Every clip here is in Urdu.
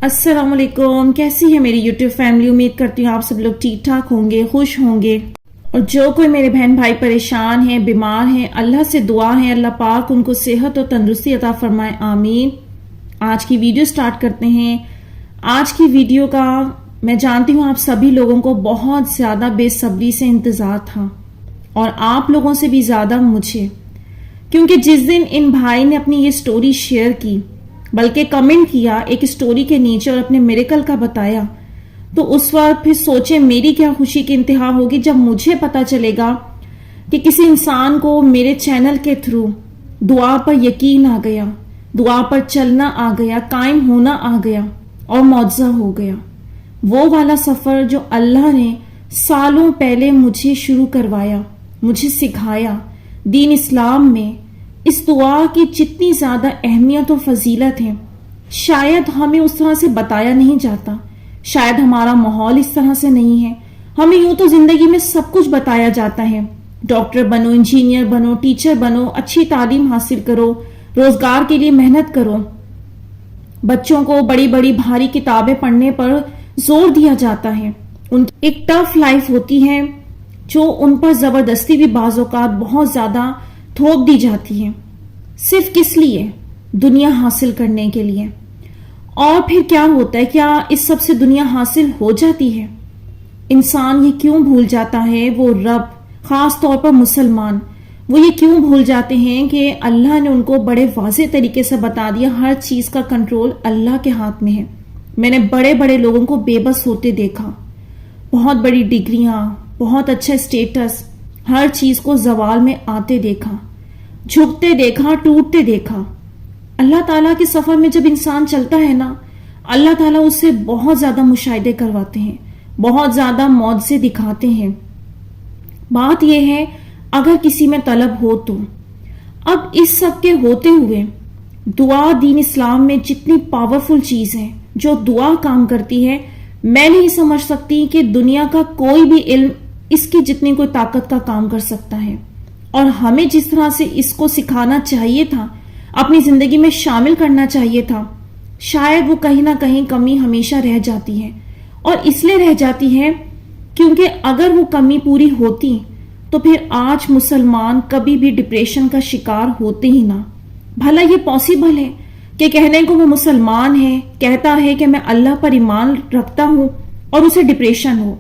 السلام علیکم، کیسی ہے میری یوٹیوب فیملی؟ امید کرتی ہوں آپ سب لوگ ٹھیک ٹھاک ہوں گے، خوش ہوں گے، اور جو کوئی میرے بہن بھائی پریشان ہیں، بیمار ہیں، اللہ سے دعا ہے اللہ پاک ان کو صحت اور تندرستی عطا فرمائے، آمین۔ آج کی ویڈیو سٹارٹ کرتے ہیں۔ آج کی ویڈیو کا میں جانتی ہوں آپ سبھی لوگوں کو بہت زیادہ بے صبری سے انتظار تھا، اور آپ لوگوں سے بھی زیادہ مجھے، کیونکہ جس دن ان بھائی نے اپنی یہ سٹوری شیئر کی، بلکہ کمنٹ کیا ایک سٹوری کے نیچے اور اپنے میریکل کا بتایا، تو اس وقت پھر سوچیں میری کیا خوشی کی انتہا ہوگی جب مجھے پتا چلے گا کہ کسی انسان کو میرے چینل کے تھرو دعا پر یقین آ گیا، دعا پر چلنا آ گیا، قائم ہونا آ گیا اور معجزہ ہو گیا۔ وہ والا سفر جو اللہ نے سالوں پہلے مجھے شروع کروایا، مجھے سکھایا دین اسلام میں، اس دعا کی جتنی زیادہ اہمیت و فضیلت ہے شاید ہمیں اس طرح سے بتایا نہیں جاتا، شاید ہمارا ماحول اس طرح سے نہیں ہے۔ ہمیں یوں تو زندگی میں سب کچھ بتایا جاتا ہے، ڈاکٹر بنو، انجینئر بنو، ٹیچر بنو، اچھی تعلیم حاصل کرو، روزگار کے لیے محنت کرو، بچوں کو بڑی بڑی بھاری کتابیں پڑھنے پر زور دیا جاتا ہے، ان کی ایک ٹف لائف ہوتی ہے جو ان پر زبردستی بھی بعض اوقات بہت زیادہ تھوپ دی جاتی ہے، صرف کس لیے؟ دنیا حاصل کرنے کے لیے۔ اور پھر کیا ہوتا ہے؟ کیا اس سب سے دنیا حاصل ہو جاتی ہے؟ انسان یہ کیوں بھول جاتا ہے، وہ رب، خاص طور پر مسلمان، وہ یہ کیوں بھول جاتے ہیں کہ اللہ نے ان کو بڑے واضح طریقے سے بتا دیا ہر چیز کا کنٹرول اللہ کے ہاتھ میں ہے۔ میں نے بڑے بڑے لوگوں کو بے بس ہوتے دیکھا، بہت بڑی ڈگریاں، بہت اچھا اسٹیٹس، ہر چیز کو زوال میں آتے دیکھا، جھکتے دیکھا، ٹوٹتے دیکھا۔ اللہ تعالیٰ کے سفر میں جب انسان چلتا ہے نا، اللہ تعالیٰ اس سے بہت زیادہ مشاہدے کرواتے ہیں، بہت زیادہ معجزے دکھاتے ہیں۔ بات یہ ہے اگر کسی میں طلب ہو تو۔ اب اس سب کے ہوتے ہوئے دعا دین اسلام میں جتنی پاورفل چیز ہے، جو دعا کام کرتی ہے، میں نہیں سمجھ سکتی کہ دنیا کا کوئی بھی علم اس کی جتنی کوئی طاقت کا کام کر سکتا ہے۔ اور ہمیں جس طرح سے اس کو سکھانا چاہیے تھا، اپنی زندگی میں شامل کرنا چاہیے تھا، شاید وہ کہیں نہ کہیں کمی ہمیشہ رہ جاتی ہے، اور اس لیے رہ جاتی ہے کیونکہ اگر وہ کمی پوری ہوتی تو پھر آج مسلمان کبھی بھی ڈپریشن کا شکار ہوتے ہی نہ۔ بھلا یہ پاسبل ہے کہ کہنے کو وہ مسلمان ہے، کہتا ہے کہ میں اللہ پر ایمان رکھتا ہوں، اور اسے ڈپریشن ہو؟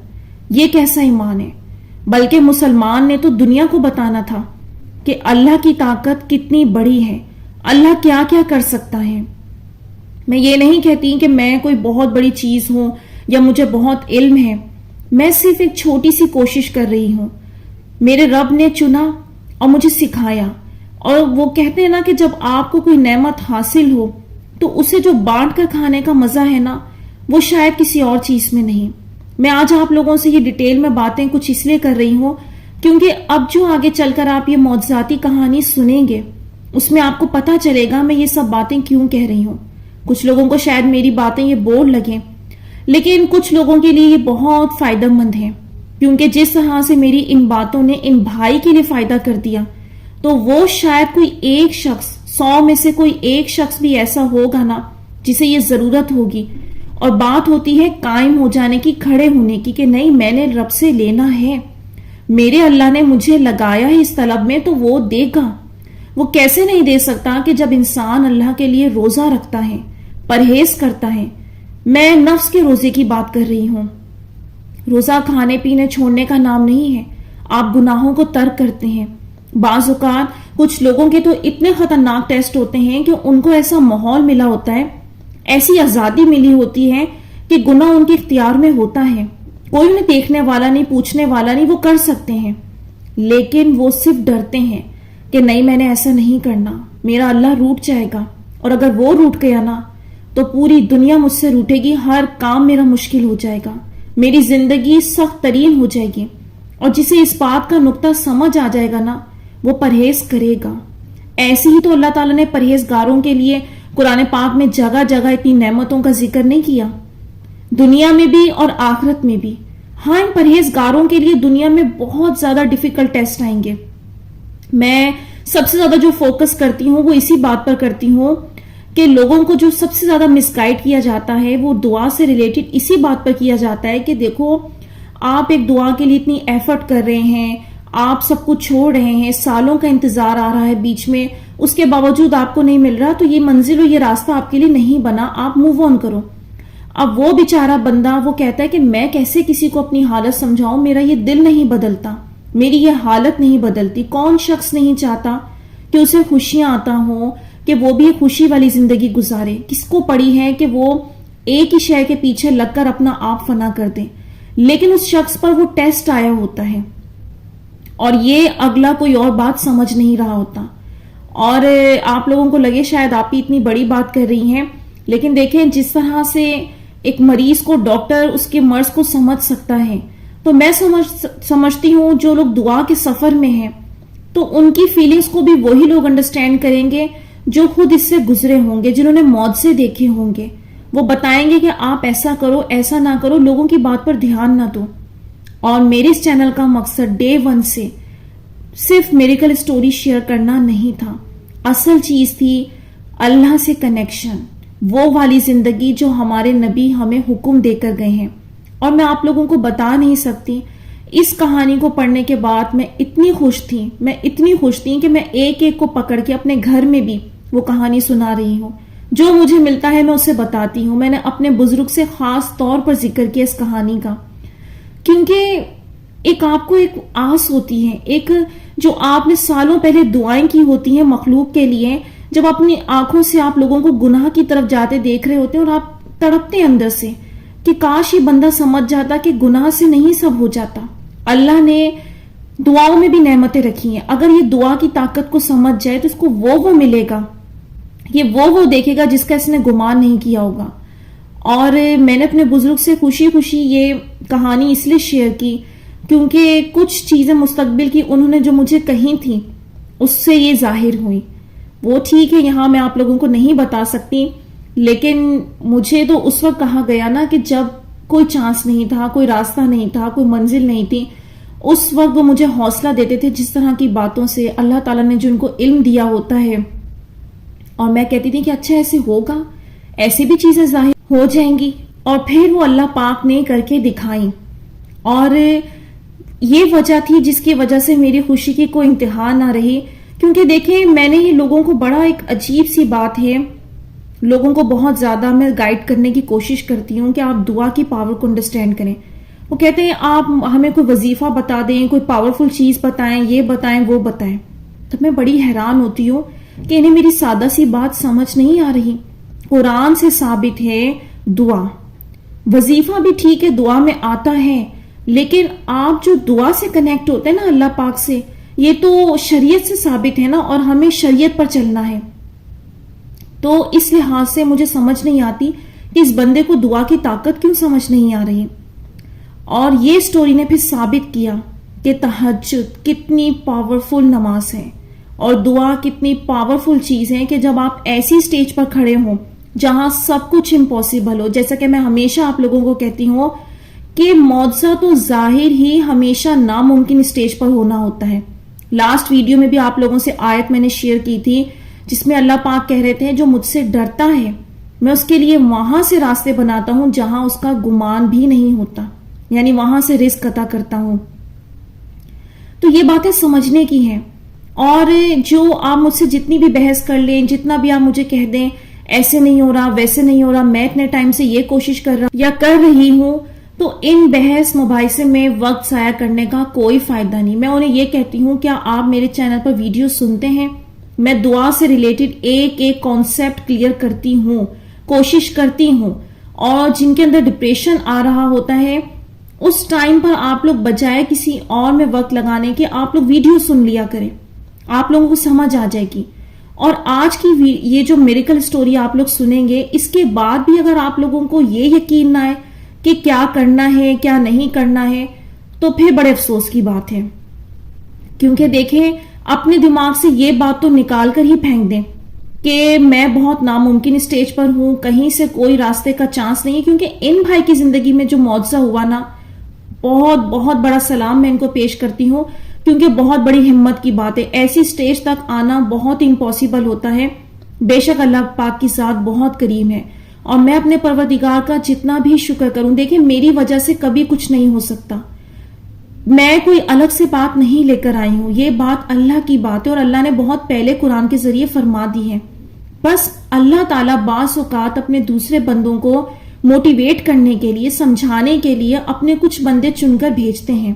یہ کیسا ایمان ہے؟ بلکہ مسلمان نے تو دنیا کو بتانا تھا کہ اللہ کی طاقت کتنی بڑی ہے، اللہ کیا کیا کر سکتا ہے۔ میں یہ نہیں کہتی کہ میں کوئی بہت بڑی چیز ہوں یا مجھے بہت علم ہے، میں صرف ایک چھوٹی سی کوشش کر رہی ہوں۔ میرے رب نے چنا اور مجھے سکھایا، اور وہ کہتے ہیں نا کہ جب آپ کو کوئی نعمت حاصل ہو تو اسے جو بانٹ کر کھانے کا مزہ ہے نا، وہ شاید کسی اور چیز میں نہیں۔ میں آج آپ لوگوں سے یہ ڈیٹیل میں باتیں کچھ اس لیے کر رہی ہوں کیونکہ اب جو آگے چل کر آپ یہ معجزاتی کہانی سنیں گے، اس میں آپ کو پتا چلے گا میں یہ سب باتیں کیوں کہہ رہی ہوں۔ کچھ لوگوں کو شاید میری باتیں یہ بور لگیں، لیکن کچھ لوگوں کے لیے یہ بہت فائدہ مند ہے، کیونکہ جس طرح سے میری ان باتوں نے ان بھائی کے لیے فائدہ کر دیا، تو وہ شاید کوئی ایک شخص، 100 میں سے کوئی ایک شخص بھی ایسا ہوگا نا جسے یہ ضرورت ہوگی۔ اور بات ہوتی ہے قائم ہو جانے کی، کھڑے ہونے کی، کہ نہیں میں نے رب سے لینا ہے، میرے اللہ نے مجھے لگایا ہے اس طلب میں تو وہ دے گا۔ وہ کیسے نہیں دے سکتا کہ جب انسان اللہ کے لیے روزہ رکھتا ہے، پرہیز کرتا ہے۔ میں نفس کے روزے کی بات کر رہی ہوں۔ روزہ کھانے پینے چھوڑنے کا نام نہیں ہے، آپ گناہوں کو ترک کرتے ہیں۔ بعض اوقات کچھ لوگوں کے تو اتنے خطرناک ٹیسٹ ہوتے ہیں کہ ان کو ایسا ماحول ملا ہوتا ہے، ایسی آزادی ملی ہوتی ہے کہ گناہ ان کے اختیار میں ہوتا ہے، کوئی انہیں دیکھنے والا نہیں، پوچھنے والا نہیں، وہ کر سکتے ہیں، لیکن وہ صرف ڈرتے ہیں کہ نہیں میں نے ایسا نہیں کرنا، میرا اللہ روٹ جائے گا، اور اگر وہ روٹ گیا نا تو پوری دنیا مجھ سے روٹے گی، ہر کام میرا مشکل ہو جائے گا، میری زندگی سخت ترین ہو جائے گی۔ اور جسے اس بات کا نقطہ سمجھ آ جائے گا نا، وہ پرہیز کرے گا۔ ایسے ہی تو اللہ تعالیٰ نے پرہیزگاروں کے لیے قرآن پاک میں جگہ جگہ اتنی نعمتوں کا ذکر نہیں کیا، دنیا میں بھی اور آخرت میں بھی۔ ہاں، ان پرہیزگاروں کے لیے دنیا میں بہت زیادہ ڈیفیکلٹ ٹیسٹ آئیں گے۔ میں سب سے زیادہ جو فوکس کرتی ہوں وہ اسی بات پر کرتی ہوں کہ لوگوں کو جو سب سے زیادہ مس گائڈ کیا جاتا ہے وہ دعا سے ریلیٹڈ اسی بات پر کیا جاتا ہے کہ دیکھو آپ ایک دعا کے لیے اتنی ایفرٹ کر رہے ہیں، آپ سب کچھ چھوڑ رہے ہیں، سالوں کا انتظار آ رہا ہے بیچ میں، اس کے باوجود آپ کو نہیں مل رہا، تو یہ منزل اور یہ راستہ آپ کے لیے نہیں بنا، آپ موو آن کرو۔ اب وہ بیچارہ بندہ وہ کہتا ہے کہ میں کیسے کسی کو اپنی حالت سمجھاؤں، میرا یہ دل نہیں بدلتا، میری یہ حالت نہیں بدلتی۔ کون شخص نہیں چاہتا کہ اسے خوشیاں آتا ہوں، کہ وہ بھی ایک خوشی والی زندگی گزارے؟ کس کو پڑی ہے کہ وہ ایک ہی شے کے پیچھے لگ کر اپنا آپ فنا کر دے؟ لیکن اس شخص پر وہ ٹیسٹ آیا ہوتا ہے اور یہ اگلا کوئی اور بات سمجھ نہیں رہا ہوتا، اور آپ لوگوں کو لگے شاید آپ ہی اتنی بڑی بات کر رہی ہیں، لیکن دیکھیں جس طرح سے ایک مریض کو ڈاکٹر اس کے مرض کو سمجھ سکتا ہے، تو میں سمجھتی ہوں جو لوگ دعا کے سفر میں ہیں تو ان کی فیلنگز کو بھی وہی لوگ انڈرسٹینڈ کریں گے جو خود اس سے گزرے ہوں گے، جنہوں نے موت سے دیکھے ہوں گے۔ وہ بتائیں گے کہ آپ ایسا کرو، ایسا نہ کرو، لوگوں کی بات پر دھیان نہ دو۔ اور میرے اس چینل کا مقصد ڈے ون سے صرف میریکل سٹوری شیئر کرنا نہیں تھا، اصل چیز تھی اللہ سے کنیکشن، وہ والی زندگی جو ہمارے نبی ہمیں حکم دے کر گئے ہیں۔ اور میں آپ لوگوں کو بتا نہیں سکتی، اس کہانی کو پڑھنے کے بعد میں اتنی خوش تھی کہ میں ایک ایک کو پکڑ کے اپنے گھر میں بھی وہ کہانی سنا رہی ہوں، جو مجھے ملتا ہے میں اسے بتاتی ہوں۔ میں نے اپنے بزرگ سے خاص طور پر ذکر کیا اس کہانی کا، کیونکہ ایک آپ کو ایک آس ہوتی ہے، ایک جو آپ نے سالوں پہلے دعائیں کی ہوتی ہیں مخلوق کے لیے، جب اپنی آنکھوں سے آپ لوگوں کو گناہ کی طرف جاتے دیکھ رہے ہوتے ہیں اور آپ تڑپتے ہیں اندر سے کہ کاش یہ بندہ سمجھ جاتا کہ گناہ سے نہیں سب ہو جاتا۔ اللہ نے دعاؤں میں بھی نعمتیں رکھی ہیں، اگر یہ دعا کی طاقت کو سمجھ جائے تو اس کو وہ ملے گا، یہ وہ دیکھے گا جس کا اس نے گمان نہیں کیا ہوگا۔ اور میں نے اپنے بزرگ سے خوشی خوشی یہ کہانی اس لیے شیئر کی کیونکہ کچھ چیزیں مستقبل کی انہوں نے جو مجھے کہی تھیں اس سے یہ ظاہر ہوئی۔ وہ ٹھیک ہے یہاں میں آپ لوگوں کو نہیں بتا سکتی، لیکن مجھے تو اس وقت کہا گیا نا کہ جب کوئی چانس نہیں تھا، کوئی راستہ نہیں تھا، کوئی منزل نہیں تھی، اس وقت وہ مجھے حوصلہ دیتے تھے جس طرح کی باتوں سے اللہ تعالیٰ نے جو ان کو علم دیا ہوتا ہے، اور میں کہتی تھی کہ اچھا ایسے ہوگا، ایسی بھی چیزیں ظاہر ہو جائیں گی، اور پھر وہ اللہ پاک نے کر کے دکھائیں۔ اور یہ وجہ تھی جس کی وجہ سے میری خوشی کی کوئی انتہا نہ رہی، کیونکہ دیکھیں میں نے یہ لوگوں کو بڑا ایک عجیب سی بات ہے، لوگوں کو بہت زیادہ میں گائیڈ کرنے کی کوشش کرتی ہوں کہ آپ دعا کی پاور کو انڈرسٹینڈ کریں۔ وہ کہتے ہیں آپ ہمیں کوئی وظیفہ بتا دیں، کوئی پاورفل چیز بتائیں، یہ بتائیں وہ بتائیں، تو میں بڑی حیران ہوتی ہوں کہ انہیں میری سادہ سی بات سمجھ نہیں آ رہی۔ قرآن سے ثابت ہے دعا، وظیفہ بھی ٹھیک ہے دعا میں آتا ہے، لیکن آپ جو دعا سے کنیکٹ ہوتے ہیں نا اللہ پاک سے، یہ تو شریعت سے ثابت ہے نا، اور ہمیں شریعت پر چلنا ہے۔ تو اس لحاظ سے مجھے سمجھ نہیں آتی کہ اس بندے کو دعا کی طاقت کیوں سمجھ نہیں آ رہی۔ اور یہ سٹوری نے پھر ثابت کیا کہ تہجد کتنی پاورفل نماز ہے اور دعا کتنی پاورفل چیز ہے، کہ جب آپ ایسی سٹیج پر کھڑے ہوں جہاں سب کچھ امپاسبل ہو، جیسا کہ میں ہمیشہ آپ لوگوں کو کہتی ہوں کہ معجزہ تو ظاہر ہی ہمیشہ ناممکن سٹیج پر ہونا ہوتا ہے۔ لاسٹ ویڈیو میں بھی آپ لوگوں سے آیت میں نے شیئر کی تھی جس میں اللہ پاک کہہ رہے تھے جو مجھ سے ڈرتا ہے میں اس کے لیے وہاں سے راستے بناتا ہوں جہاں اس کا گمان بھی نہیں ہوتا، یعنی وہاں سے رزق عطا کرتا ہوں۔ تو یہ باتیں سمجھنے کی ہیں، اور جو آپ مجھ سے جتنی بھی بحث کر لیں، جتنا بھی آپ مجھے کہہ دیں ایسے نہیں ہو رہا ویسے نہیں ہو رہا، میں اتنے ٹائم سے یہ کوشش کر رہا یا کر رہی ہوں، تو ان بحث مباحثے میں وقت ضائع کرنے کا کوئی فائدہ نہیں۔ میں انہیں یہ کہتی ہوں کیا آپ میرے چینل پر ویڈیو سنتے ہیں؟ میں دعا سے ریلیٹڈ ایک ایک کانسیپٹ کلیئر کرتی ہوں، کوشش کرتی ہوں، اور جن کے اندر ڈپریشن آ رہا ہوتا ہے اس ٹائم پر آپ لوگ بجائے کسی اور میں وقت لگانے کے آپ لوگ ویڈیو سن لیا کریں، آپ لوگوں کو سمجھ آ جائے گی۔ اور آج کی یہ جو میریکل سٹوری آپ لوگ سنیں گے، اس کے بعد بھی اگر آپ لوگوں کو یہ یقین نہ آئے کہ کیا کرنا ہے کیا نہیں کرنا ہے، تو پھر بڑے افسوس کی بات ہے۔ کیونکہ دیکھیں اپنے دماغ سے یہ بات تو نکال کر ہی پھینک دیں کہ میں بہت ناممکن سٹیج پر ہوں، کہیں سے کوئی راستے کا چانس نہیں ہے، کیونکہ ان بھائی کی زندگی میں جو معجزہ ہوا نا، بہت بہت بڑا سلام میں ان کو پیش کرتی ہوں، کیونکہ بہت بڑی ہمت کی بات ہے۔ ایسی سٹیج تک آنا بہت امپاسبل ہوتا ہے، بے شک اللہ پاک کی ذات بہت کریم ہے اور میں اپنے پروردگار کا جتنا بھی شکر کروں، دیکھیں میری وجہ سے کبھی کچھ نہیں ہو سکتا، میں کوئی الگ سے بات نہیں لے کر آئی ہوں، یہ بات اللہ کی بات ہے اور اللہ نے بہت پہلے قرآن کے ذریعے فرما دی ہے۔ بس اللہ تعالیٰ بعض اوقات اپنے دوسرے بندوں کو موٹیویٹ کرنے کے لیے، سمجھانے کے لیے اپنے کچھ بندے چن کر بھیجتے ہیں،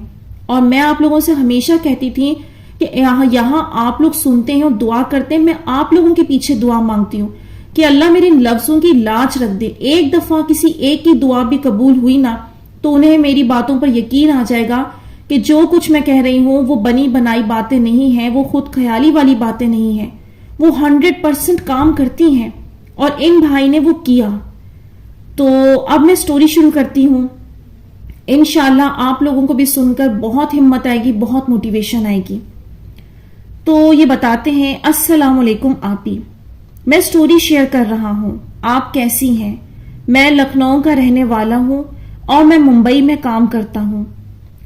اور میں آپ لوگوں سے ہمیشہ کہتی تھی کہ یہاں آپ لوگ سنتے ہیں اور دعا کرتے ہیں، میں آپ لوگوں کے پیچھے دعا مانگتی ہوں کہ اللہ میرے ان لفظوں کی لاج رکھ دے۔ ایک دفعہ کسی ایک کی دعا بھی قبول ہوئی نا تو انہیں میری باتوں پر یقین آ جائے گا کہ جو کچھ میں کہہ رہی ہوں وہ بنی بنائی باتیں نہیں ہیں، وہ خود خیالی والی باتیں نہیں ہیں، وہ 100% کام کرتی ہیں، اور ان بھائی نے وہ کیا۔ تو اب میں سٹوری شروع کرتی ہوں، انشاءاللہ آپ لوگوں کو بھی سن کر بہت ہمت آئے گی، بہت موٹیویشن آئے گی۔ تو یہ بتاتے ہیں، السلام علیکم آپی، میں سٹوری شیئر کر رہا ہوں، آپ کیسی ہیں؟ میں لکھنؤ کا رہنے والا ہوں اور میں ممبئی میں کام کرتا ہوں۔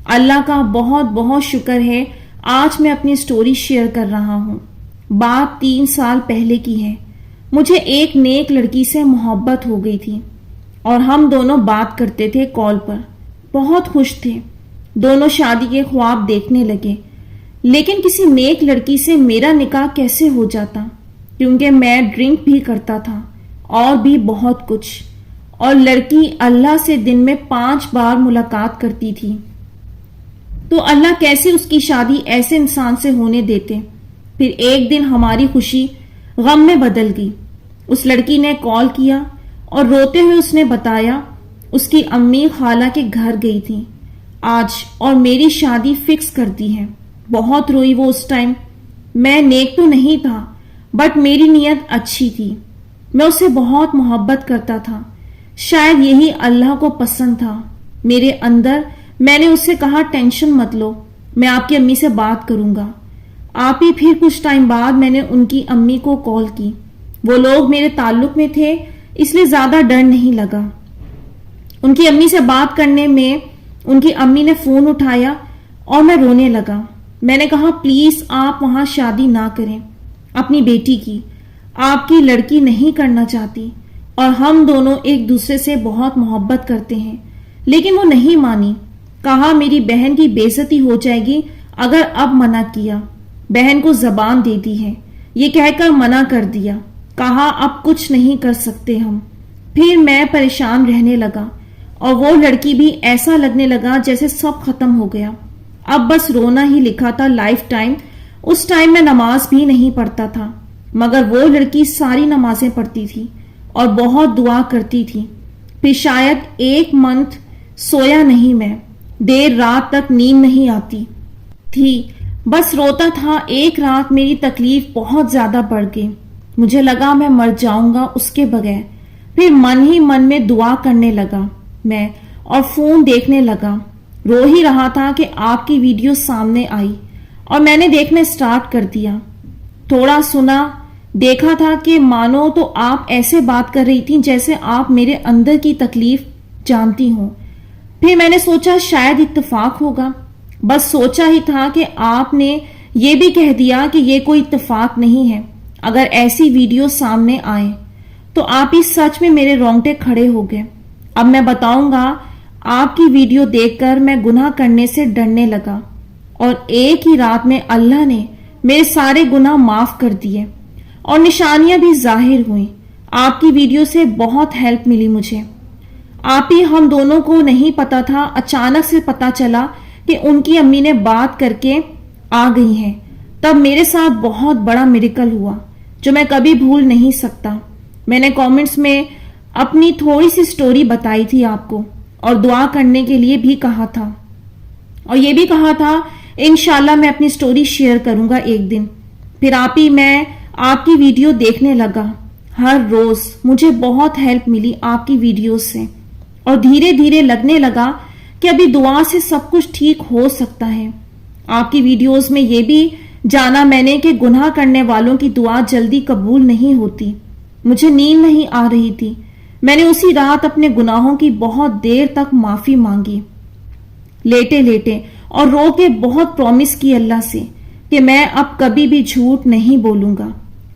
اللہ کا بہت بہت شکر ہے آج میں اپنی سٹوری شیئر کر رہا ہوں۔ بات 3 سال پہلے کی ہے۔ مجھے ایک نیک لڑکی سے محبت ہو گئی تھی اور ہم دونوں بات کرتے تھے کال پر، بہت خوش تھے، دونوں شادی کے خواب دیکھنے لگے، لیکن کسی نیک لڑکی سے میرا نکاح کیسے ہو جاتا، کیونکہ میں ڈرنک بھی کرتا تھا اور بھی بہت کچھ، اور لڑکی اللہ سے دن میں 5 بار ملاقات کرتی تھی، تو اللہ کیسے اس کی شادی ایسے انسان سے ہونے دیتے۔ پھر ایک دن ہماری خوشی غم میں بدل گئی۔ اس لڑکی نے کال کیا اور روتے ہوئے اس نے بتایا اس کی امی خالہ کے گھر گئی تھی آج اور میری شادی فکس کر دی ہے۔ بہت روئی وہ اس ٹائم۔ میں نیک تو نہیں تھا بٹ میری نیت اچھی تھی، میں اسے بہت محبت کرتا تھا، شاید یہی اللہ کو پسند تھا میرے اندر۔ میں نے اس سے کہا ٹینشن مت لو، میں آپ کی امی سے بات کروں گا۔ آپ ہی پھر کچھ ٹائم بعد میں نے ان کی امی کو کال کی، وہ لوگ میرے تعلق میں تھے اس لیے زیادہ ڈر نہیں لگا۔ ان کی امی سے بات کرنے میں ان کی امی نے فون اٹھایا اور میں رونے لگا۔ میں نے کہا پلیز آپ وہاں شادی نہ کریں، اپنی بیٹی کی، آپ کی لڑکی نہیں کرنا چاہتی اور ہم دونوں ایک دوسرے سے بہت محبت کرتے ہیں، لیکن وہ نہیں مانی۔ کہا میری بہن کی بے عزتی ہو جائے گی اگر اب منع کیا، بہن کو زبان دے دی ہے، یہ کہہ کر منع کر دیا۔ کہا اب کچھ نہیں کر سکتے ہم۔ پھر میں پریشان رہنے لگا اور وہ لڑکی بھی ایسا لگنے لگا جیسے سب ختم ہو گیا، اب بس رونا ہی لکھا تھا لائف ٹائم۔ اس ٹائم میں نماز بھی نہیں پڑھتا تھا، مگر وہ لڑکی ساری نمازیں پڑھتی تھی اور بہت دعا کرتی تھی۔ پھر شاید 1 منتھ سویا نہیں، میں دیر رات تک نیند نہیں آتی تھی، بس روتا تھا۔ ایک رات میری تکلیف بہت زیادہ بڑھ گئی، مجھے لگا میں مر جاؤں گا اس کے بغیر۔ پھر من ہی من میں دعا کرنے لگا میں اور فون دیکھنے لگا، رو ہی رہا تھا کہ آپ کی ویڈیو سامنے آئی اور میں نے دیکھنا سٹارٹ کر دیا۔ تھوڑا سنا، دیکھا تھا کہ مانو تو آپ ایسے بات کر رہی تھی جیسے آپ میرے اندر کی تکلیف جانتی ہوں۔ پھر میں نے سوچا شاید اتفاق ہوگا، بس سوچا ہی تھا کہ آپ نے یہ بھی کہہ دیا کہ یہ کوئی اتفاق نہیں ہے اگر ایسی ویڈیو سامنے آئے، تو آپ ہی سچ میں میرے رونگٹے کھڑے ہو گئے۔ اب میں بتاؤں گا، آپ کی ویڈیو دیکھ کر میں گناہ کرنے سے ڈرنے لگا اور ایک ہی رات میں اللہ نے میرے سارے گناہ معاف کر دیے اور نشانیاں بھی ظاہر ہوئیں۔ آپ کی ویڈیو سے بہت ہیلپ ملی مجھے۔ آپ ہی ہم دونوں کو نہیں پتا تھا، اچانک سے پتا چلا کہ ان کی امی نے بات کر کے آ گئی ہیں۔ تب میرے ساتھ بہت بڑا میریکل ہوا جو میں کبھی بھول نہیں سکتا۔ میں نے کامنٹس میں اپنی تھوڑی سی سٹوری بتائی تھی آپ کو اور دعا کرنے کے لیے بھی کہا تھا، اور یہ بھی کہا تھا انشاءاللہ میں اپنی سٹوری شیئر کروں گا ایک دن۔ پھر آپ ہی میں آپ کی ویڈیو دیکھنے لگا، ہر روز مجھے بہت ہیلپ ملی آپ کی ویڈیوز سے، اور دھیرے دھیرے لگنے لگا کہ ابھی دعا سے سب کچھ ٹھیک ہو سکتا ہے۔ آپ کی ویڈیوز میں یہ بھی جانا میں نے کہ گناہ کرنے والوں کی دعا جلدی قبول نہیں ہوتی۔ مجھے نیند نہیں آ رہی تھی، میں نے اسی رات اپنے گناہوں کی بہت دیر تک معافی مانگی لیٹے لیٹے، اور رو کے بہت پرومس کی اللہ سے کہ میں اب کبھی بھی جھوٹ نہیں بولوں گا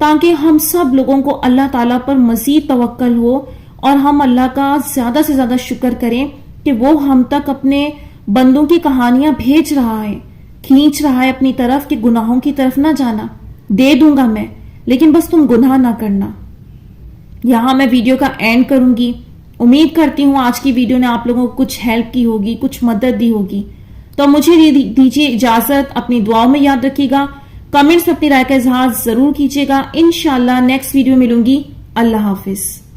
تاکہ ہم سب لوگوں کو اللہ تعالیٰ پر مزید توکل ہو اور ہم اللہ کا زیادہ سے زیادہ شکر کریں کہ وہ ہم تک اپنے بندوں کی کہانیاں بھیج رہا ہے، کھینچ رہا ہے اپنی طرف کہ گناہوں کی طرف نہ جانا، دے دوں گا میں لیکن بس تم گناہ نہ کرنا۔ یہاں میں ویڈیو کا اینڈ کروں گی۔ امید کرتی ہوں آج کی ویڈیو نے آپ لوگوں کو کچھ ہیلپ کی ہوگی، کچھ مدد دی ہوگی۔ تو مجھے دیجیے اجازت، اپنی دعاؤں میں یاد رکھیے گا، کمنٹس میں اپنی رائے کا اظہار ضرور کیجیے گا۔ انشاءاللہ نیکسٹ ویڈیو ملوں گی۔ اللہ حافظ۔